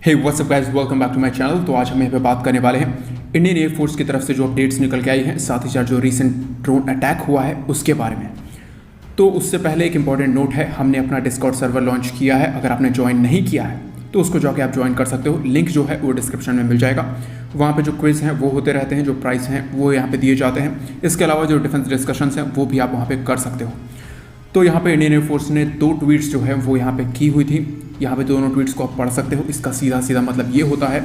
Hey what's up guys, welcome back to my channel. तो आज हम यहाँ पे बात करने वाले हैं इंडियन एयरफोर्स की तरफ से जो अपडेट्स निकल के आई हैं, साथ ही साथ जो रीसेंट ड्रोन अटैक हुआ है उसके बारे में। तो उससे पहले एक इंपॉर्टेंट नोट है, हमने अपना डिस्कॉर्ड सर्वर लॉन्च किया है। अगर आपने ज्वाइन नहीं किया है तो उसको जाके आप ज्वाइन कर सकते हो। लिंक जो है वो डिस्क्रिप्शन में मिल जाएगा। वहाँ पे जो क्विज हैं वो होते रहते हैं, जो प्राइस हैं वो यहाँ पे दिए जाते हैं। इसके अलावा जो डिफेंस डिस्कशंस हैं वो भी आप वहाँ पे कर सकते हो। तो यहाँ पे इंडियन एयरफोर्स ने 2 ट्वीट्स जो है वो यहाँ पे की हुई थी। यहाँ पे दोनों ट्वीट्स को आप पढ़ सकते हो। इसका सीधा सीधा मतलब ये होता है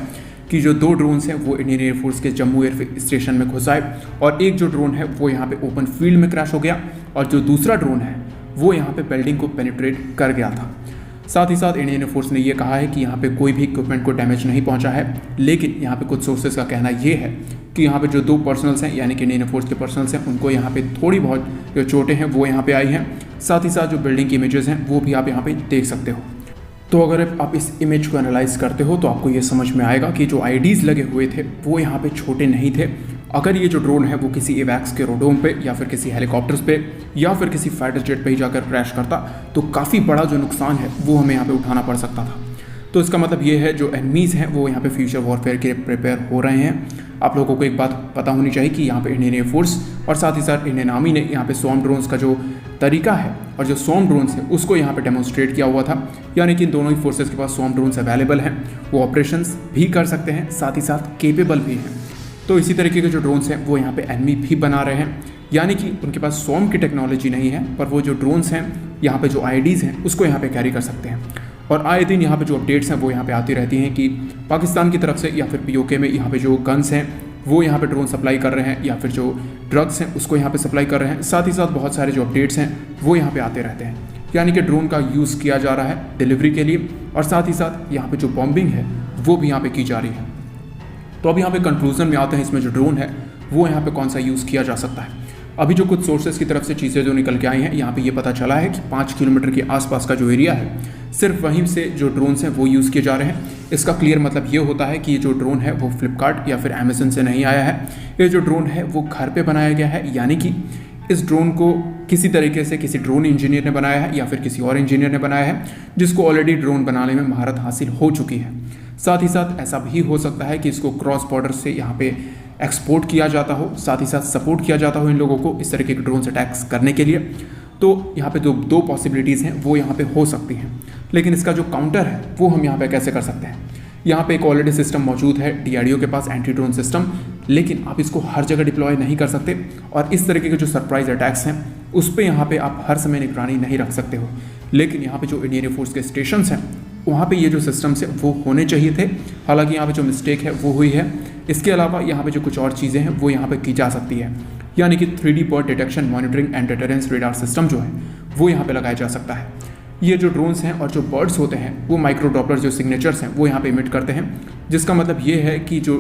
कि जो 2 ड्रोन्स हैं वो इंडियन एयरफोर्स के जम्मू एयर स्टेशन में घुस आए और एक जो ड्रोन है वो यहाँ पे ओपन फील्ड में क्रैश हो गया और जो दूसरा ड्रोन है वो यहाँ पे बिल्डिंग को पेनिट्रेट कर गया था। साथ ही साथ इंडियन एयरफोर्स ने ये कहा है कि यहाँ पे कोई भी इक्विपमेंट को डैमेज नहीं पहुँचा है, लेकिन यहाँ पे कुछ सोर्सेज का कहना ये है कि यहाँ पे जो 2 पर्सनल्स हैं यानी कि इंडियन एयरफोर्स के पर्सनल्स हैं उनको यहाँ पे थोड़ी बहुत जो चोटें हैं वो यहाँ पे आई हैं। साथ ही साथ जो बिल्डिंग की इमेजेस हैं वो भी आप यहाँ पे देख सकते हो। तो अगर आप इस इमेज को एनालाइज करते हो तो आपको ये समझ में आएगा कि जो आईडीज़ लगे हुए थे वो यहाँ पे छोटे नहीं थे। अगर ये जो ड्रोन है वो किसी एवैक्स के रोडोम पे या फिर किसी हेलीकॉप्टर्स पे या फिर किसी फाइटर जेट पे ही जाकर क्रैश करता तो काफ़ी बड़ा जो नुकसान है वो हमें यहाँ पे उठाना पड़ सकता था। तो इसका मतलब ये है जो एनिमीज़ हैं वो यहाँ पे फ्यूचर वॉरफेयर के लिए प्रिपेयर हो रहे हैं। आप लोगों को एक बात पता होनी चाहिए कि यहाँ पे इंडियन एयरफोर्स और साथ ही साथ इंडियन आर्मी ने यहाँ पे स्वॉर्म ड्रोन्स का जो तरीका है और जो स्वॉर्म ड्रोन्स है उसको यहाँ पे डेमोन्स्ट्रेट किया हुआ था। यानी कि दोनों ही फोर्सेस के पास स्वॉर्म ड्रोन्स अवेलेबल हैं, वो ऑपरेशंस भी कर सकते हैं, साथ ही साथ केपेबल भी हैं। तो इसी तरीके के जो ड्रोन्स हैं वो यहाँ पे एनिमी भी बना रहे हैं, यानी कि उनके पास स्वॉर्म की टेक्नोलॉजी नहीं है पर वो जो ड्रोन्स हैं यहाँ पे जो आईडीज़ हैं उसको यहाँ पे कैरी कर सकते हैं। और आए दिन यहाँ पे जो अपडेट्स हैं वो यहाँ पे आती रहती हैं कि पाकिस्तान की तरफ से या फिर पीओके में यहाँ पे जो गन्स हैं वो यहाँ पे ड्रोन सप्लाई कर रहे हैं या फिर जो ड्रग्स हैं उसको यहाँ पे सप्लाई कर रहे हैं। साथ ही साथ बहुत सारे जो अपडेट्स हैं वो यहाँ पे आते रहते हैं, यानी कि ड्रोन का यूज़ किया जा रहा है डिलीवरी के लिए और साथ ही साथ यहाँ पे जो बॉम्बिंग है वो भी यहाँ पे की जा रही है। तो अब यहाँ पे कंक्लूजन में आते हैं, इसमें जो ड्रोन है वो यहाँ पे कौन सा यूज़ किया जा सकता है। अभी जो कुछ सोर्सेज की तरफ से चीज़ें जो निकल के आई हैं, यहाँ पे ये पता चला है कि 5 किलोमीटर के आसपास का जो एरिया है सिर्फ वहीं से जो ड्रोन्स हैं वो यूज़ किए जा रहे हैं। इसका क्लियर मतलब ये होता है कि ये जो ड्रोन है वो फ्लिपकार्ट या फिर अमेजन से नहीं आया है। ये जो ड्रोन है वो घर पे बनाया गया है, यानी कि इस ड्रोन को किसी तरीके से किसी ड्रोन इंजीनियर ने बनाया है या फिर किसी और इंजीनियर ने बनाया है जिसको ऑलरेडी ड्रोन बनाने में महारत हासिल हो चुकी है। साथ ही साथ ऐसा भी हो सकता है कि इसको क्रॉस बॉर्डर से यहाँ पे एक्सपोर्ट किया जाता हो, साथ ही साथ सपोर्ट किया जाता हो इन लोगों को इस तरीके के ड्रोन अटैक्स करने के लिए। तो यहाँ पे जो 2 पॉसिबिलिटीज़ हैं वो यहाँ पे हो सकती हैं, लेकिन इसका जो काउंटर है वो हम यहाँ पे कैसे कर सकते हैं। यहाँ पे एक ऑलरेडी सिस्टम मौजूद है DRDO के पास, एंटी ड्रोन सिस्टम, लेकिन आप इसको हर जगह डिप्लॉय नहीं कर सकते और इस तरीके के जो सरप्राइज अटैक्स हैं उस पर यहाँ पे आप हर समय निगरानी नहीं रख सकते हो। लेकिन यहाँ पे जो इंडियन एयरफोर्स के स्टेशंस हैं वहाँ पे ये जो सिस्टम्स हैं वो होने चाहिए थे। हालांकि यहाँ पे जो मिस्टेक है वो हुई है। इसके अलावा यहाँ पे जो कुछ और चीज़ें हैं वो यहाँ पे की जा सकती है, यानी कि 3D bird detection monitoring and deterrence radar system जो है वो यहाँ पे लगाया जा सकता है। ये जो ड्रोन्स हैं और जो बर्ड्स होते हैं वो माइक्रो डॉपलर जो सिग्नेचर्स हैं वो यहाँ पे इमिट करते हैं, जिसका मतलब ये है कि जो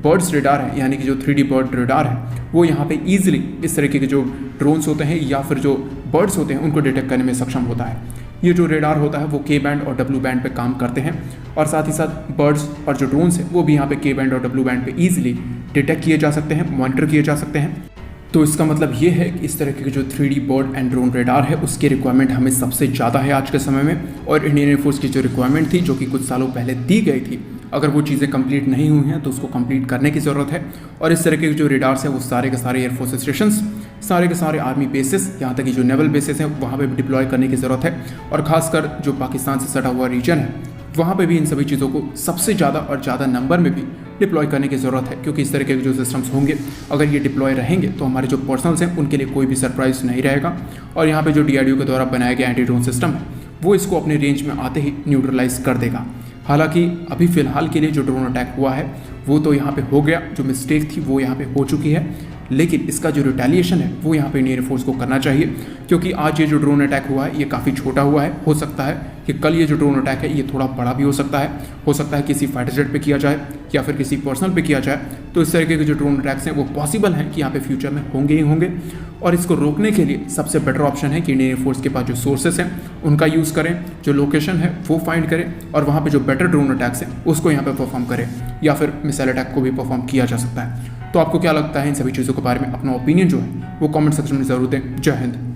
बर्ड्स रेडार है यानी कि जो 3D बर्ड रेडार है वो यहाँ पे ईजिली इस तरीके के जो ड्रोन्स होते हैं या फिर जो बर्ड्स होते हैं उनको डिटेक्ट करने में सक्षम होता है। ये जो रेडार होता है वो K बैंड और W बैंड पे काम करते हैं और साथ ही साथ बर्ड्स और जो ड्रोन्स हैं वो भी यहाँ पे K बैंड और W बैंड पे ईजिली डिटेक्ट किए जा सकते हैं, मॉनिटर किए जा सकते हैं। तो इसका मतलब ये है कि इस तरीके के जो 3D bird and drone radar है उसकी रिक्वायरमेंट हमें सबसे ज़्यादा है आज के समय में। और इंडियन एयरफोर्स की जो रिक्वायरमेंट थी जो कि कुछ सालों पहले दी गई थी, अगर वो चीज़ें कंप्लीट नहीं हुई हैं तो उसको कंप्लीट करने की ज़रूरत है। और इस तरीके के जो रेडार्स हैं वो सारे के सारे एयरफोर्स स्टेशंस, सारे के सारे आर्मी बेसिस, यहाँ तक कि जो नेवल बेसिस हैं वहाँ पे भी डिप्लॉय करने की ज़रूरत है। और ख़ासकर जो पाकिस्तान से सटा हुआ रीजन है वहाँ पे भी इन सभी चीज़ों को सबसे ज़्यादा और ज़्यादा नंबर में भी डिप्लॉय करने की ज़रूरत है, क्योंकि इस तरीके के जो सिस्टम्स होंगे अगर ये डिप्लॉय रहेंगे तो हमारे जो पर्सनल्स हैं उनके लिए कोई भी सरप्राइज नहीं रहेगा। और यहाँ पे जो DRDO के द्वारा बनाया गया एंटी ड्रोन सिस्टम है वो इसको अपने रेंज में आते ही न्यूट्रलाइज कर देगा। हालांकि अभी फ़िलहाल के लिए जो ड्रोन अटैक हुआ है वो तो यहाँ पे हो गया, जो मिस्टेक थी वो यहाँ पे हो चुकी है, लेकिन इसका जो रिटेलिएशन है वो यहाँ पे इंडियन एयरफोर्स को करना चाहिए। क्योंकि आज ये जो ड्रोन अटैक हुआ है ये काफ़ी छोटा हुआ है, हो सकता है कि कल ये जो ड्रोन अटैक है ये थोड़ा बड़ा भी हो सकता है किसी फाइटर जेट पे किया जाए या फिर किसी पर्सनल पे किया जाए। तो इस तरीके के जो ड्रोन अटैक्स हैं वो पॉसिबल हैं कि यहाँ पे फ्यूचर में होंगे ही होंगे। और इसको रोकने के लिए सबसे बेटर ऑप्शन है कि इंडियन एयरफोर्स के पास जो सोर्सेस हैं उनका यूज़ करें, जो लोकेशन है वो फाइंड करें और वहाँ पे जो बेटर ड्रोन अटैक्स हैं उसको यहाँ पे परफॉर्म करें, या फिर मिसाइल अटैक को भी परफॉर्म किया जा सकता है। तो आपको क्या लगता है इन सभी चीज़ों के बारे में? अपना ओपिनियन जो है वो कमेंट सेक्शन में ज़रूर दें। जय हिंद।